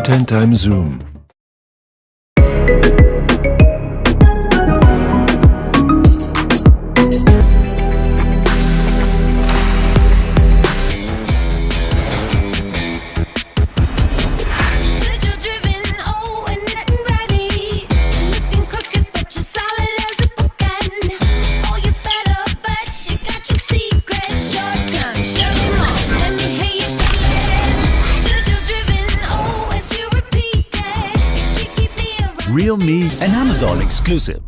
10x zoom. REALME, an Amazon exclusive.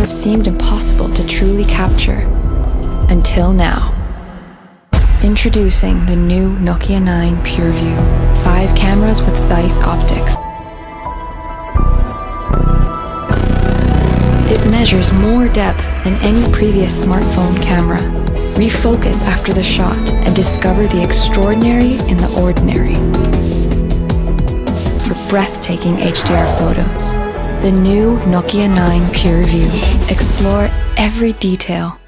Seemed impossible to truly capture until now. Introducing the new Nokia 9 PUREVIEW, 5 cameras with Zeiss optics. It measures more depth than any previous smartphone camera. Refocus after the shot and discover the extraordinary in the ordinary. For breathtaking HDR photos, the new Nokia 9 PUREVIEW. Explore every detail